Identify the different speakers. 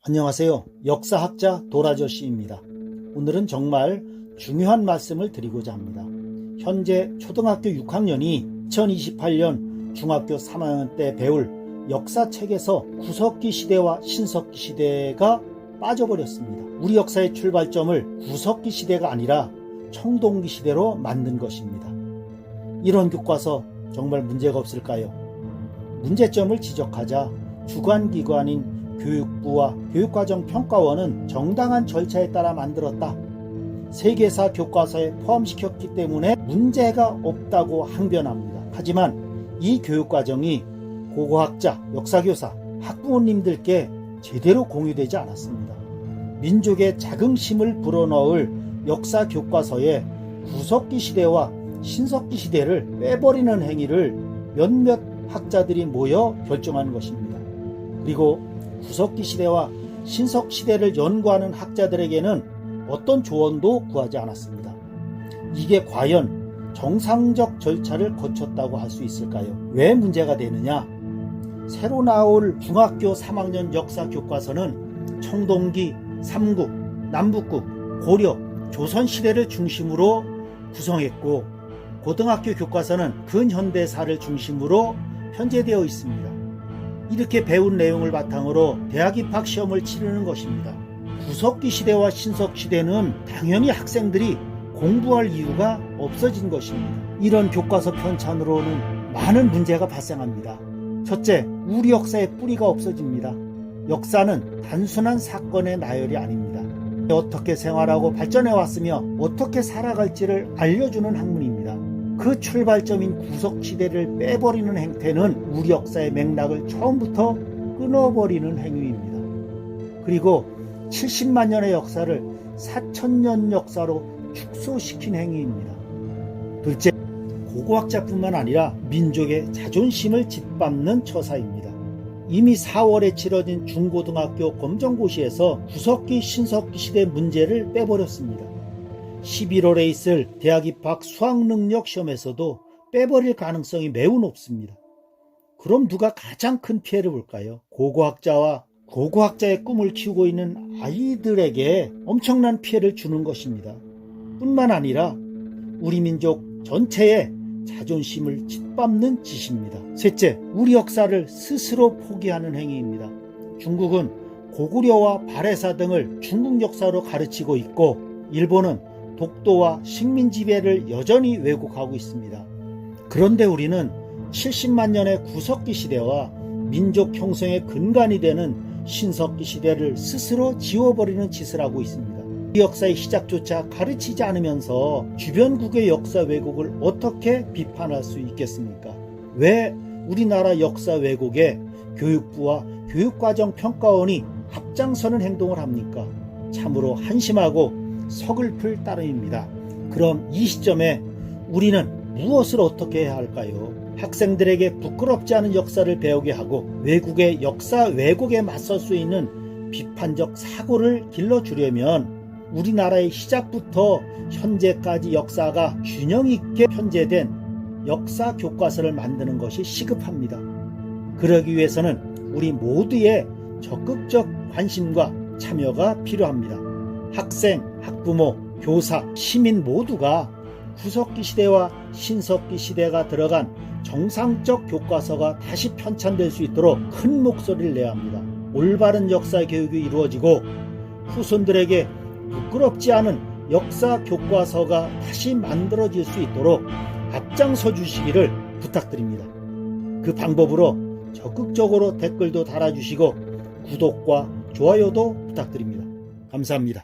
Speaker 1: 안녕하세요. 역사학자 도라저씨입니다. 오늘은 정말 중요한 말씀을 드리고자 합니다. 현재 초등학교 6학년이 2028년 중학교 3학년 때 배울 역사책에서 구석기 시대와 신석기 시대가 빠져버렸습니다. 우리 역사의 출발점을 구석기 시대가 아니라 청동기 시대로 만든 것입니다. 이런 교과서 정말 문제가 없을까요? 문제점을 지적하자 주관기관인 교육부와 교육과정평가원은 정당한 절차에 따라 만들었다. 세계사 교과서에 포함시켰기 때문에 문제가 없다고 항변합니다. 하지만 이 교육과정이 고고학자, 역사교사, 학부모님들께 제대로 공유되지 않았습니다. 민족의 자긍심을 불어넣을 역사교과서에 구석기 시대와 신석기 시대를 빼버리는 행위를 몇몇 학자들이 모여 결정한 것입니다. 그리고 구석기 시대와 신석 시대를 연구하는 학자들에게는 어떤 조언도 구하지 않았습니다. 이게 과연 정상적 절차를 거쳤다고 할 수 있을까요? 왜 문제가 되느냐? 새로 나올 중학교 3학년 역사 교과서는 청동기, 삼국, 남북국, 고려, 조선시대를 중심으로 구성했고 고등학교 교과서는 근현대사를 중심으로 편제되어 있습니다. 이렇게 배운 내용을 바탕으로 대학 입학 시험을 치르는 것입니다. 구석기 시대와 신석 시대는 당연히 학생들이 공부할 이유가 없어진 것입니다. 이런 교과서 편찬으로는 많은 문제가 발생합니다. 첫째, 우리 역사의 뿌리가 없어집니다. 역사는 단순한 사건의 나열이 아닙니다. 어떻게 생활하고 발전해 왔으며 어떻게 살아갈지를 알려주는 학문입니다. 그 출발점인 구석시대를 빼버리는 행태는 우리 역사의 맥락을 처음부터 끊어버리는 행위입니다. 그리고 70만 년의 역사를 4,000년 역사로 축소시킨 행위입니다. 둘째, 고고학자뿐만 아니라 민족의 자존심을 짓밟는 처사입니다. 이미 4월에 치러진 중고등학교 검정고시에서 구석기, 신석기 시대 문제를 빼버렸습니다. 11월에 있을 대학 입학 수학능력 시험에서도 빼버릴 가능성이 매우 높습니다. 그럼 누가 가장 큰 피해를 볼까요? 고고학자와 고고학자의 꿈을 키우고 있는 아이들에게 엄청난 피해를 주는 것입니다. 뿐만 아니라 우리 민족 전체의 자존심을 짓밟는 짓입니다. 셋째, 우리 역사를 스스로 포기하는 행위입니다. 중국은 고구려와 발해사 등을 중국 역사로 가르치고 있고 일본은 독도와 식민 지배를 여전히 왜곡하고 있습니다. 그런데 우리는 70만 년의 구석기 시대와 민족 형성의 근간이 되는 신석기 시대를 스스로 지워버리는 짓을 하고 있습니다. 이 역사의 시작조차 가르치지 않으면서 주변국의 역사 왜곡을 어떻게 비판할 수 있겠습니까? 왜 우리나라 역사 왜곡에 교육부와 교육과정평가원이 앞장서는 행동을 합니까? 참으로 한심하고 서글플 따름입니다. 그럼 이 시점에 우리는 무엇을 어떻게 해야 할까요? 학생들에게 부끄럽지 않은 역사를 배우게 하고 외국의 역사 왜곡에 맞설 수 있는 비판적 사고를 길러주려면 우리나라의 시작부터 현재까지 역사가 균형 있게 편제된 역사 교과서를 만드는 것이 시급합니다. 그러기 위해서는 우리 모두의 적극적 관심과 참여가 필요합니다. 학생, 학부모, 교사, 시민 모두가 구석기 시대와 신석기 시대가 들어간 정상적 교과서가 다시 편찬될 수 있도록 큰 목소리를 내야 합니다. 올바른 역사 교육이 이루어지고 후손들에게 부끄럽지 않은 역사 교과서가 다시 만들어질 수 있도록 앞장서 주시기를 부탁드립니다. 그 방법으로 적극적으로 댓글도 달아주시고 구독과 좋아요도 부탁드립니다. 감사합니다.